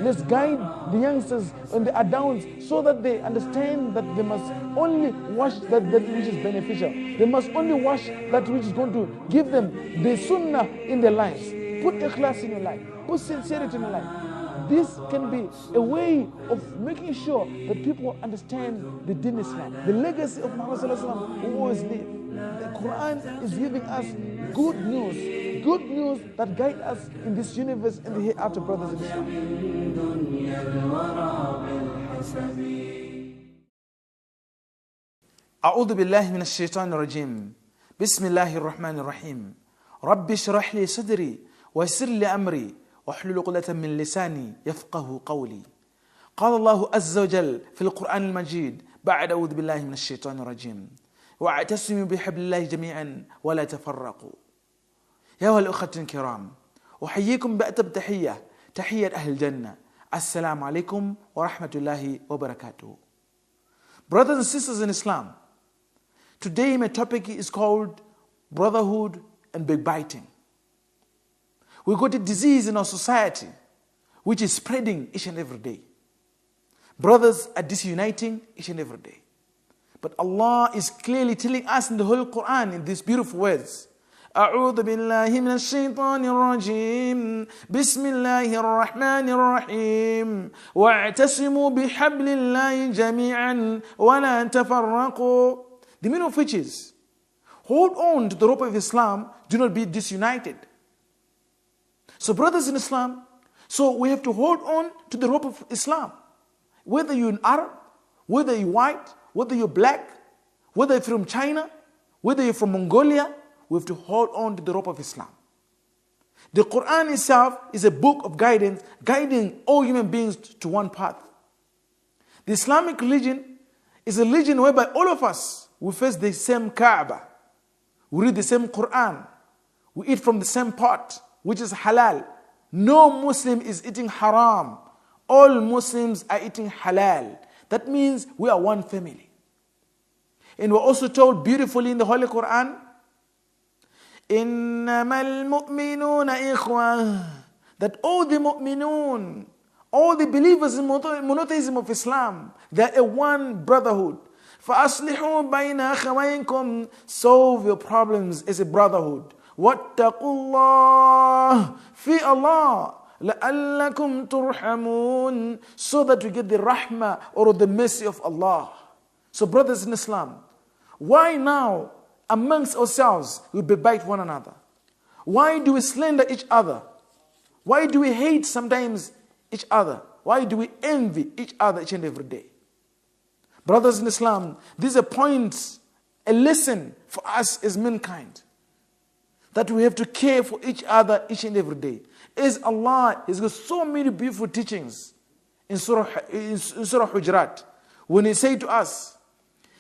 Let's guide the youngsters when they are down so that they understand that they must only watch that which is beneficial. They must only watch that which is going to give them the Sunnah in their lives. Put ikhlas in your life. Put sincerity in your life. This can be a way of making sure that people understand the Deen Islam, the legacy of Muhammad Sallallahu Alaihi Wasallam who always lived. The Quran is giving us good news that guide us in this universe and the hereafter, brothers in Islam. أعوذ بالله من الشيطان الرجيم بسم الله الرحمن الرحيم رب اشرح لي صدري ويسر لي أمري واحلل عقدة من لساني يفقه قولي قال الله عز وجل في القرآن المجيد بعد أعوذ بالله من الشيطان الرجيم واعتصموا بحبل الله جميعا ولا تفرقوا. يا أيها الأخوة الكرام أحييكم بأطيب تحية أهل الجنة. السلام عليكم ورحمة الله وبركاته. Brothers and sisters in Islam, today my topic is called brotherhood and backbiting. We've got a disease in our society which is spreading each and every day. Brothers are disuniting each and every day. But Allah is clearly telling us in the whole Quran in these beautiful words. أعوذ بالله من الشيطان الرجيم بسم الله الرحمن الرحيم واعتصموا بحبل الله جميعا ولا تفرقوا. The meaning of which is, hold on to the rope of Islam, do not be disunited. So brothers in Islam, so we have to hold on to the rope of Islam. Whether you're an Arab, whether you're white, whether you're black, whether you're from China, whether you're from Mongolia, we have to hold on to the rope of Islam. The Quran itself is a book of guidance, guiding all human beings to one path. The Islamic religion is a religion whereby all of us, we face the same Kaaba. We read the same Quran. We eat from the same pot, which is halal. No Muslim is eating haram. All Muslims are eating halal. That means we are one family. And we're also told beautifully in the Holy Quran, إِنَّمَا الْمُؤْمِنُونَ إِخْوَةٌ, that all the mu'minun, all the believers in monotheism of Islam, they are a one brotherhood. فَأَصْلِحُوا بَيْنَ أَخَوَيْنِكُمْ, solve your problems as a brotherhood. وَاتَّقُوا اللَّهَ, fear Allah, لَأَلَّكُمْ تُرْحَمُونَ, so that we get the rahmah or the mercy of Allah. So brothers in Islam, why now amongst ourselves we backbite one another? Why do we slander each other? Why do we hate sometimes each other? Why do we envy each other each and every day? Brothers in Islam, this is a point, a lesson for us as mankind, that we have to care for each other each and every day. As Allah has got so many beautiful teachings in Surah Hujurat, when He say to us,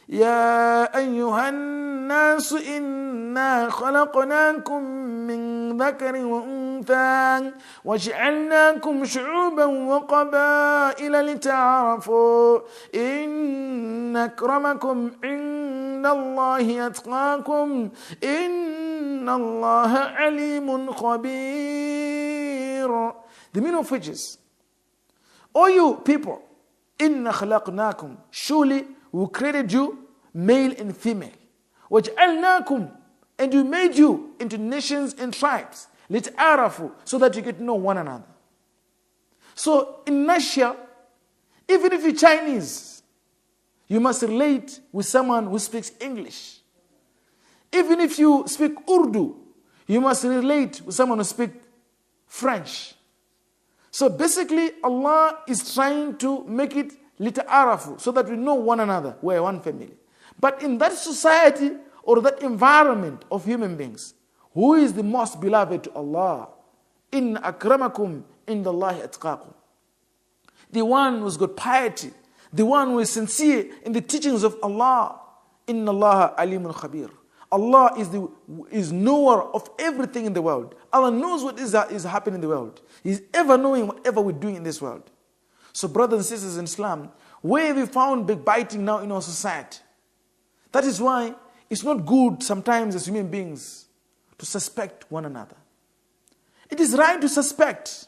يا أيها الناس إنا خلقناكم من ذكر وأنثى وجعلناكم شعوبا وقبائل لتعارفوا إن أكرمكم عند الله أتقاكم إن الله عليم خبير. The meaning of which is, all you people, إنا خلقناكم, surely we created you male and female. وَجْعَلْنَاكُمْ, and we made you into nations and tribes. لِتَعَارَفُوا, so that you get to know one another. So in nutshell, even if you're Chinese, you must relate with someone who speaks English. Even if you speak Urdu, you must relate with someone who speaks French. So basically, Allah is trying to make it lita'arafu, so that we know one another, we're one family. But in that society or that environment of human beings, who is the most beloved to Allah? Inna akramakum indallahi atqakum. The one who's got piety, the one who is sincere in the teachings of Allah. Inna Allah alimun khabir. Allah is knower of everything in the world. Allah knows what is happening in the world. He's ever knowing whatever we're doing in this world. So brothers and sisters in Islam, where we found backbiting now in our society, that is why it's not good sometimes as human beings to suspect one another. It It is right to suspect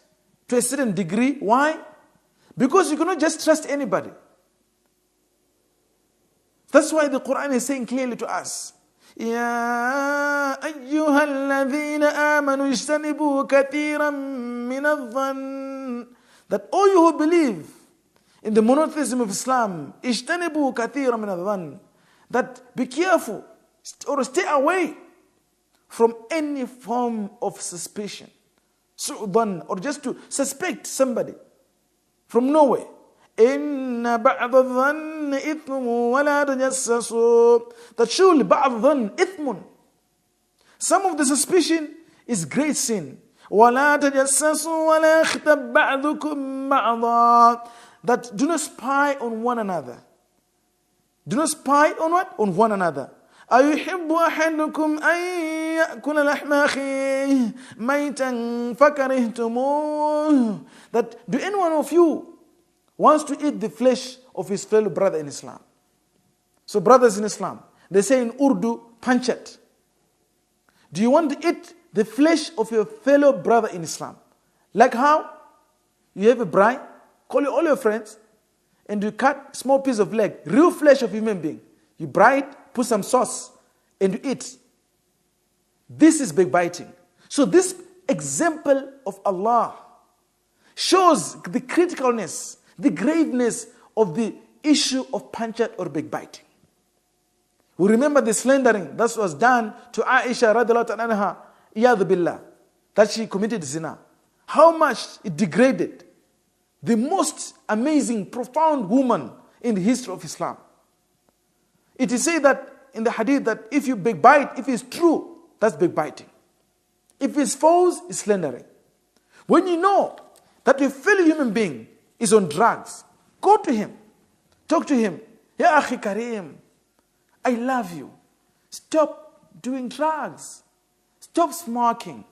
to a certain degree. Why? Because you cannot just trust anybody. That's why the Quran is saying clearly to us, يا أيها الذين آمنوا اجتنبوا كثيرا من الظن, that all you who believe in the monotheism of Islam, اجتنبوا كثيرا من الظن, that be careful or stay away from any form of suspicion, su'dhan, or just to suspect somebody from nowhere. إن بعض الظن إثم ولا تجسسوا, that surely بعض الظن إثم, some of the suspicion is great sin. ولا تجسسوا ولا يغتب بعضكم بعضا, that do not spy on one another. Do not spy on what? On one another. أيحب أحدكم أن يأكل لحم أخيه ميتا فكرهتموه, that do any one of you wants to eat the flesh of his fellow brother in Islam? So brothers in Islam, they say in Urdu, panchat. Do you want to eat the flesh of your fellow brother in Islam? Like how? You have a braai, call all your friends, and you cut small piece of leg, real flesh of human being. You braai it, put some sauce, and you eat. This is backbiting. So this example of Allah shows the criticalness, the graveness of the issue of panchat or backbiting. We remember the slandering that was done to Aisha radiallahu anha, iyadhu billah, that she committed zina. How much it degraded the most amazing, profound woman in the history of Islam. It is said that in the hadith that if you backbite, if it's true, that's backbiting. If it's false, it's slandering. When you know that your fellow human being is on drugs, go to him, talk to him. Ya akhi kareem, I love you. Stop doing drugs. Stop smoking.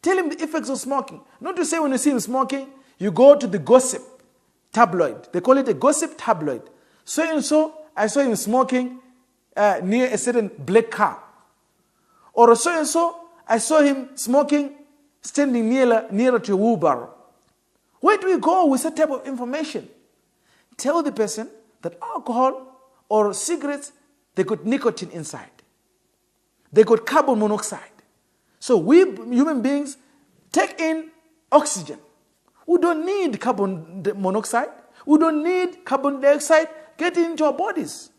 Tell him the effects of smoking. Not to say when you see him smoking, you go to the gossip tabloid. They call it a gossip tabloid. So and so, I saw him smoking near a certain black car. Or so and so, I saw him smoking standing nearer to a wheelbarrow. Where do we go with that type of information? Tell the person that alcohol or cigarettes, they got nicotine inside. They got carbon monoxide. So we human beings take in oxygen. We don't need carbon monoxide. We don't need carbon dioxide getting into our bodies.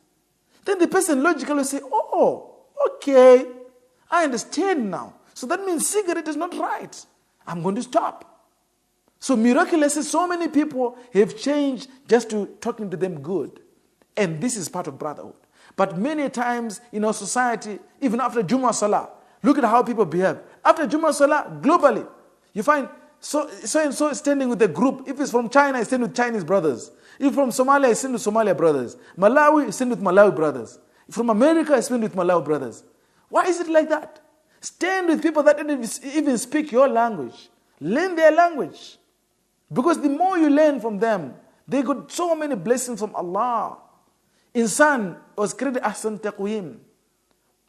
Then the person logically will say, oh, okay, I understand now. So that means cigarette is not right. I'm going to stop. So miraculously, so many people have changed just to talking to them good. And this is part of brotherhood. But many times in our society, even after Jummah Salah, look at how people behave. After Jummah Salah, globally, you find so and so standing with a group. If it's from China, it's standing with Chinese brothers. If from Somalia, it's standing with Somalia brothers. Malawi, it's standing with Malawi brothers. From America, it's standing with Malawi brothers. Why is it like that? Stand with people that don't even speak your language. Learn their language. Because the more you learn from them, they got so many blessings from Allah. Insan was created ahsan taqweem.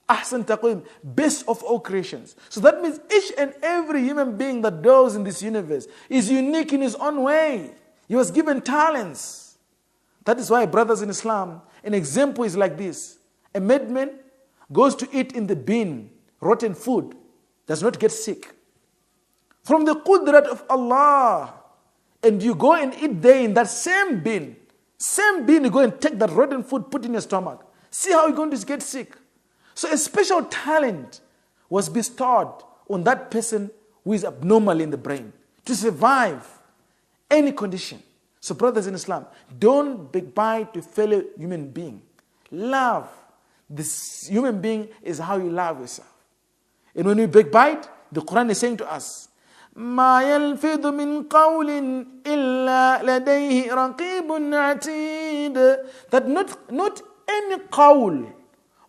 Ahsan taqweem, best of all creations. So that means each and every human being that dwells in this universe is unique in his own way. He was given talents. That is why, brothers in Islam, an example is like this. A madman goes to eat in the bin, rotten food, does not get sick. From the qudrat of Allah, and you go and eat there in that same bin, you go and take that rotten food, put in your stomach. See how you're going to get sick. So a special talent was bestowed on that person who is abnormal in the brain to survive any condition. So brothers in Islam, don't backbite your fellow human being. Love this human being is how you love yourself. And when we backbite, the Quran is saying to us, ما يلفظ من قول إلا لديه رقيب عتيد, that not any qawl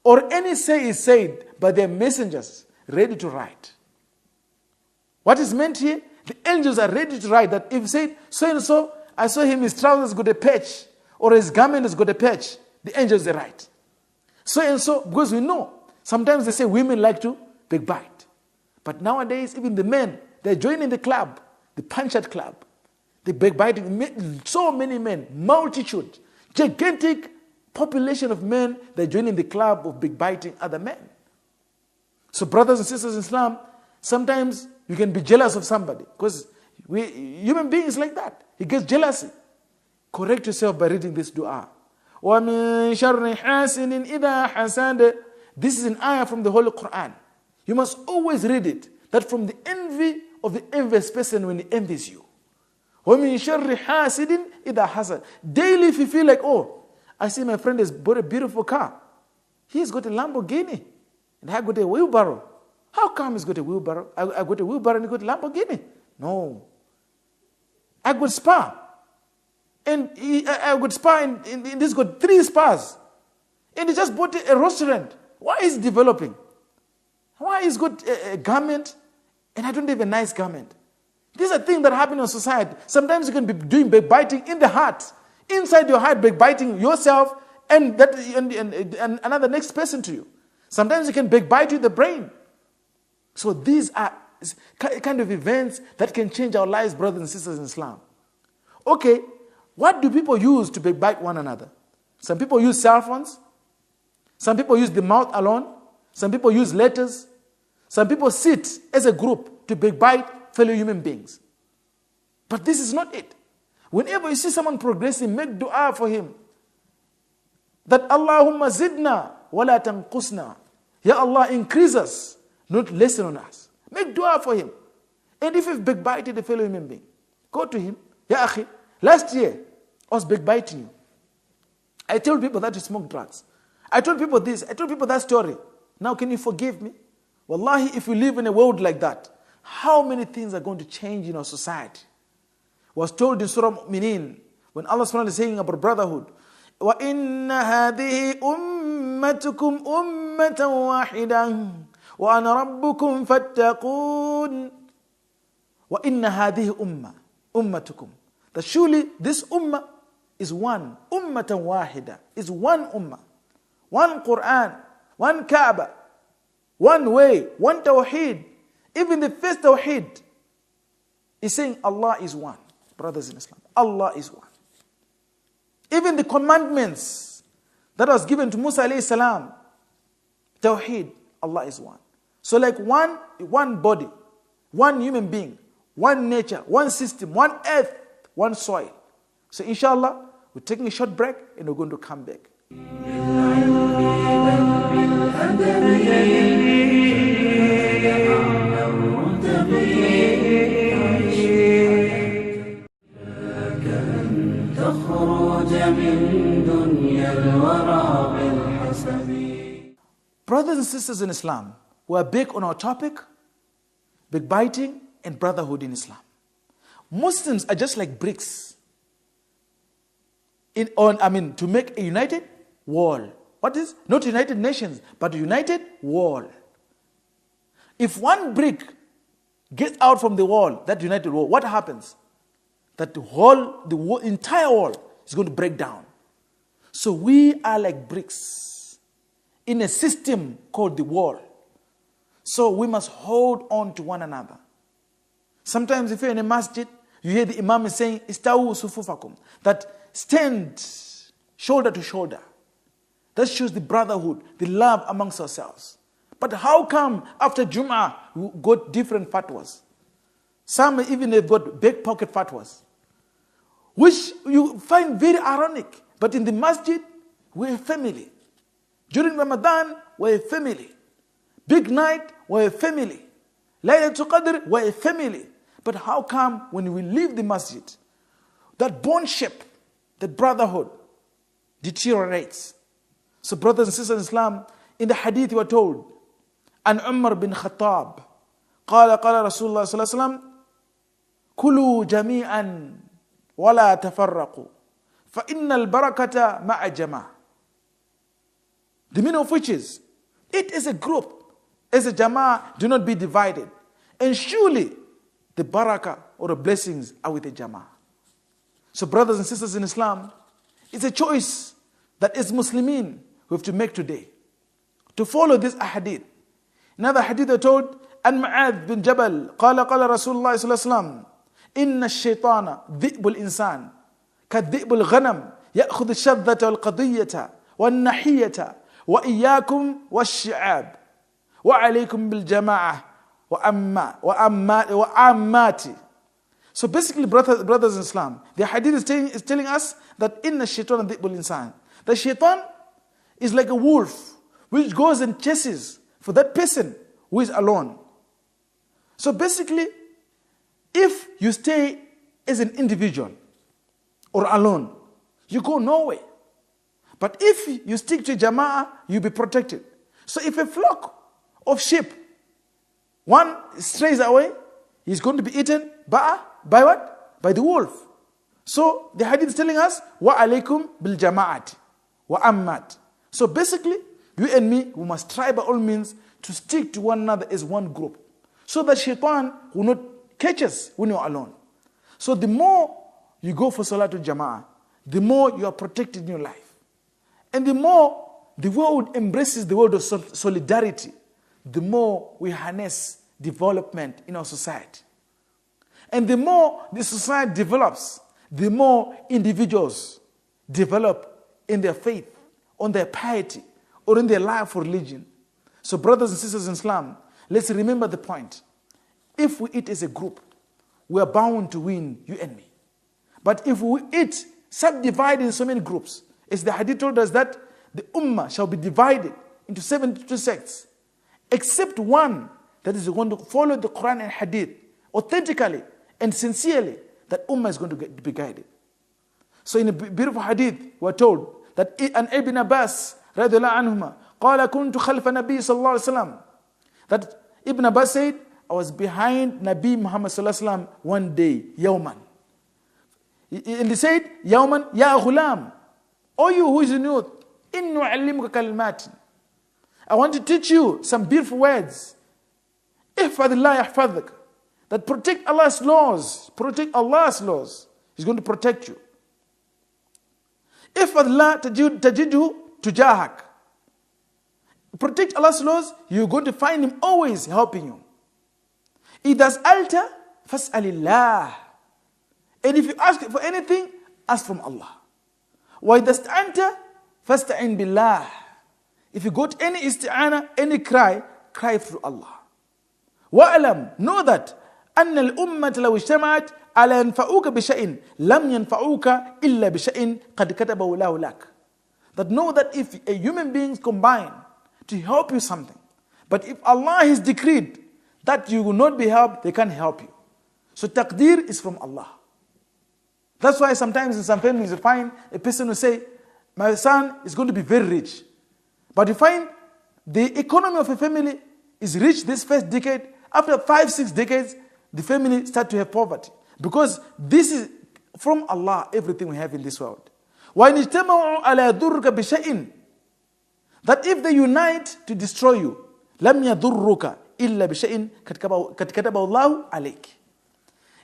or any say is said, but they're messengers ready to write. What is meant here? The angels are ready to write that if said so and so, I saw him, his trousers got a patch, or his garment has got a patch, the angels they write. So and so, because we know, sometimes they say women like to backbite. But nowadays, even the men, they're joining the club, the punch-out club, the backbiting. So many men, multitude, gigantic population of men, they're joining the club of backbiting other men. So brothers and sisters in Islam, sometimes you can be jealous of somebody because human beings like that. He gets jealousy. Correct yourself by reading this dua. وَمِن شَرِّ حَاسِدٍ إِذَا حَسَدَ. This is an ayah from the Holy Quran. You must always read it. That from the envy of the envious person when he envies you. وَمِن شَرِّ حَاسِدٍ إِذَا حَسَدَ. Daily if you feel like, oh, I see my friend has bought a beautiful car. He's got a Lamborghini. And I got a wheelbarrow. How come he's got a wheelbarrow? I got a wheelbarrow and he got a Lamborghini. No. I got spa. And I got spa and this got 3 spas. And he just bought a restaurant. Why is he developing? Why he's got a garment and I don't have a nice garment? These are things that happen in society. Sometimes you can be doing backbiting in the heart. Inside your heart, backbiting yourself and another next person to you. Sometimes you can backbite you in the brain. So these are kind of events that can change our lives, brothers and sisters in Islam. Okay, what do people use to backbite one another? Some people use cell phones. Some people use the mouth alone. Some people use letters. Some people sit as a group to backbite fellow human beings. But this is not it. Whenever you see someone progressing, make dua for him. That Allahumma zidna wala tanqusna. Ya Allah, increase us, not lessen on us. Make dua for him. And if you've backbited a fellow human being, go to him. Ya akhi, last year, I was backbiting you. I told people that you smoke drugs. I told people this. I told people that story. Now can you forgive me? Wallahi, if you live in a world like that, how many things are going to change in our society? Was told in Surah Mu'mineen, when Allah subhanahu wa ta'ala is saying about brotherhood, وَإِنَّ هَذِهِ أُمَّتُكُمْ أُمَّةً وَاحِدًا وَأَنَا رَبُّكُمْ فَاتَّقُونَ وَإِنَّ هَذِهِ أُمَّتُكُمْ. That surely this ummah is one. أُمَّةً وَاحِدًا is one ummah. One Quran, one Kaaba, one way, one Tawheed. Even the first Tawheed is saying Allah is one. Brothers in Islam, Allah is one. Even the commandments that was given to Musa alayhi salam, Tawheed, Allah is one. So like one body, one human being, one nature, one system, one earth, one soil. So inshallah, we're taking a short break and we're going to come back. Brothers and sisters in Islam, we are back on our topic, backbiting and brotherhood in Islam. Muslims are just like bricks to make a united wall. What is? Not United Nations, but a united wall. If one brick gets out from the wall, that united wall, what happens? That the entire wall is going to break down. So we are like bricks in a system called the wall. So we must hold on to one another. Sometimes if you're in a masjid, you hear the imam is saying, Istawu sufufakum, that stand shoulder to shoulder. That shows the brotherhood, the love amongst ourselves. But how come after Jum'ah we got different fatwas? Some even have got back pocket fatwas, which you find very ironic. But in the masjid, we're a family. During Ramadan, we're a family. Big night, we're a family. Laylatul Qadr, we're a family. But how come when we leave the masjid, that bondship, that brotherhood deteriorates? So brothers and sisters in Islam, in the hadith we are told, an Umar bin Khattab, قال رسول الله صلى الله عليه وسلم, كلوا جميعا ولا تفرقوا فإن البركة مع الجماعة. The meaning of which is, it is a group, as a jama'ah, do not be divided. And surely the barakah or the blessings are with the jama'ah. So brothers and sisters in Islam, it's a choice that as Muslimin we have to make today, to follow this ahadith. Another hadith are told, عن معاذ بن جبل قال قال رسول الله صلى الله عليه وسلم إن الشيطان ذئب الإنسان كذئب الغنم يأخذ الشذة والقضية والنحية وإياكم والشعاب وعليكم بالجماعة وأماتي. So basically, brothers in Islam, the hadith is telling us that inna shaitan dhi'bul insan. The shaitan is like a wolf which goes and chases for that person who is alone. So basically, if you stay as an individual or alone, you go nowhere. But if you stick to jama'ah, you'll be protected. So if a flock of sheep, one strays away, he's going to be eaten by what? By the wolf. So the hadith is telling us, wa alaykum bil jama'at wa ammat. So basically, you and me, we must try by all means to stick to one another as one group, so that shaitan will not catch us when you're alone. So the more you go for Salatul Jama'ah, the more you are protected in your life. And the more the world embraces the word of solidarity, the more we harness development in our society. And the more the society develops, the more individuals develop in their faith, on their piety, or in their life for religion. So brothers and sisters in Islam, let's remember the point. If we eat as a group, we are bound to win, you and me. But if we eat subdivided in so many groups, as the hadith told us that the ummah shall be divided into 72 sects, except one that is going to follow the Quran and hadith authentically and sincerely, that ummah is going to be guided. So in a beautiful hadith, we are told that an Ibn Abbas radiyallahu anhuma قال كنت خلف النبي صلى الله عليه وسلم, that Ibn Abbas said, I was behind Nabi Muhammad sallallahu alaihi wasallam one day, yawman. And he said, yawman ya ghulam, O you who is in youth, inni u'allimuka kalimat, I want to teach you some beautiful words. Ihfadillah yahfadhak, that protect Allah's laws. Protect Allah's laws. He's going to protect you. Ihfadillah tajidhu tujahak. Protect Allah's laws, you're going to find Him always helping you. Idha sa'alta fas'alillah. And if you ask for anything, ask from Allah. Wa idha sta'anta fasta'in billah. If you got any isti'ana, any cry through Allah. Wa'alam, know that أن الأمة لو اجتمعت على ينفعوك بشيء لم ينفعوك إلا بشيء قد كتبه الله لك. That know that if a human beings combine to help you something, but if Allah has decreed that you will not be helped, they can't help you. So taqdeer is from Allah. That's why sometimes in some families you find a person who say, my son is going to be very rich. But you find the economy of a family is rich this first decade. After 5-6 decades, the family start to have poverty. Because this is from Allah, everything we have in this world. وَإِنِ عَلَى يَضُرُّكَ بِشَيْءٍ, that if they unite to destroy you, لَمْ يَضُرُّكَ إِلَّا بِشَيْءٍ قَدْ كَتَبَهُ اللَّهُ عَلَيْكِ.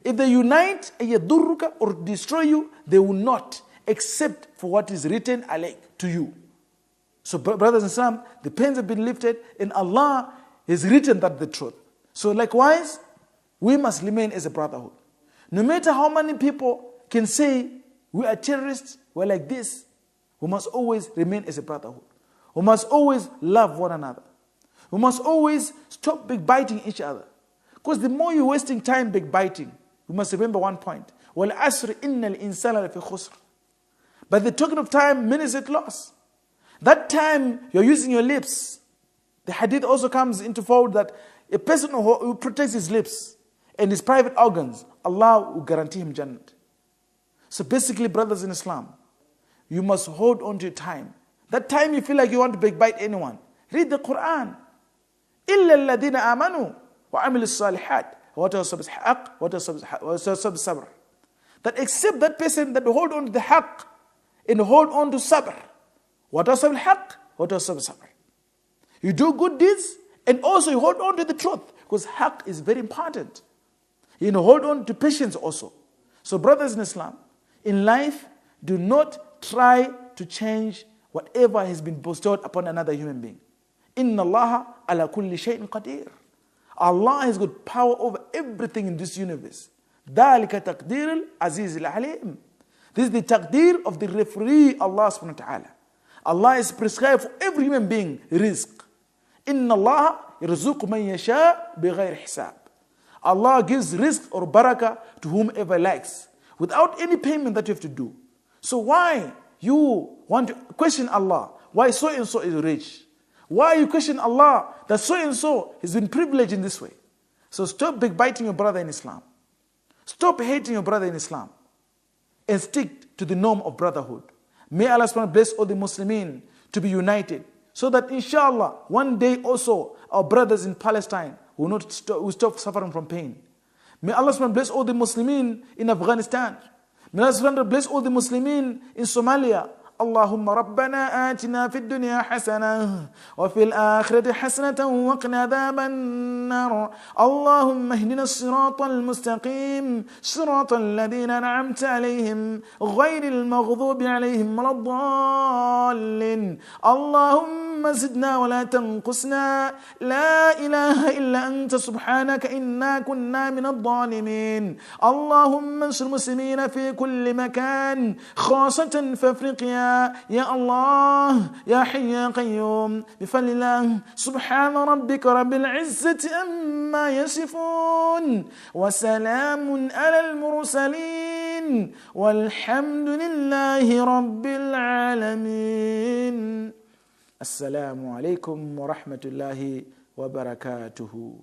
If they unite يَضُرُّكَ or destroy you, they will not, except for what is written عليك, to you. So brothers and sisters, the pains have been lifted, and Allah has written that the truth. So likewise, we must remain as a brotherhood. No matter how many people can say we are terrorists, we're like this, we must always remain as a brotherhood. We must always love one another. We must always stop backbiting each other. Because the more you're wasting time backbiting, we must remember one point. وَالْعَصْرِ إِنَّ الْإِنسَانَ لَفِي خُسْرٍ. By the token of time, many is at loss. That time you're using your lips. The hadith also comes into fold that a person who protects his lips and his private organs, Allah will guarantee him Jannah. So basically, brothers in Islam, you must hold on to your time. That time you feel like you want to backbite anyone, read the Quran. إِلَّا الَّذِينَ آمَنُوا وَعَمِلُوا الصَّالِحَاتِ وَتَوَصَّوْا بِالْحَقِّ وَتَوَصَّوْا بِالصَّبْرِ. That except that person that will hold on to the haqq and hold on to sabr. وَتَوَصَّوْا بِالْحَقِّ وَتَوَصَّوْا بِالصَّبْرِ. You do good deeds and also you hold on to the truth, because haqq is very important. You know, hold on to patience also. So brothers in Islam, in life, do not try to change whatever has been bestowed upon another human being. Inna Allah ala kulli shay'in qadir. Allah has got power over everything in this universe. ذَلِكَ تَقْدِيرُ الْعَزِيزِ الْعَلِيمِ. This is the taqdeer of the referee, Allah subhanahu wa ta'ala. Allah has prescribed for every human being rizq. إِنَّ اللَّهَ يَرْزُقُ مَنْ يَشَاءُ بِغَيْرِ حِسَابٍ. Allah gives rizq or barakah to whomever likes, without any payment that you have to do. So why you want to question Allah? Why so and so is rich? Why you question Allah that so and so has been privileged in this way? So stop backbiting your brother in Islam. Stop hating your brother in Islam. And stick to the norm of brotherhood. May Allah subhanahu wa ta'ala bless all the Muslimin to be united, so that inshallah one day also our brothers in Palestine will stop suffering from pain. May Allah subhanahu wa ta'ala bless all the Muslimin in Afghanistan. May Allah subhanahu wa ta'ala bless all the Muslimin in Somalia. اللهم ربنا آتنا في الدنيا حسنة وفي الآخرة حسنة وقنا عذاب النار اللهم اهدنا الصراط المستقيم صراط الذين أنعمت عليهم غير المغضوب عليهم ولا الضالين اللهم زدنا ولا تنقصنا لا إله إلا أنت سبحانك إنا كنا من الظالمين اللهم انصر المسلمين في كل مكان خاصة في أفريقيا يا الله يا حي يا قيوم بفضل الله سبحان ربك رب العزة عما يصفون وسلام على المرسلين والحمد لله رب العالمين. السلام عليكم ورحمة الله وبركاته.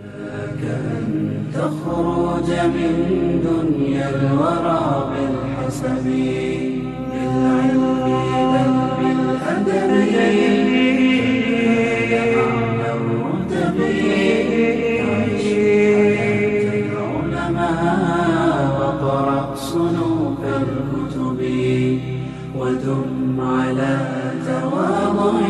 لك أن تخرج من دنيا الورى بالحسب بالعلم بل بالأدب أعلى الرتب عيش حياة العلماء وقرأ صنوف الكتب ودم على تواضع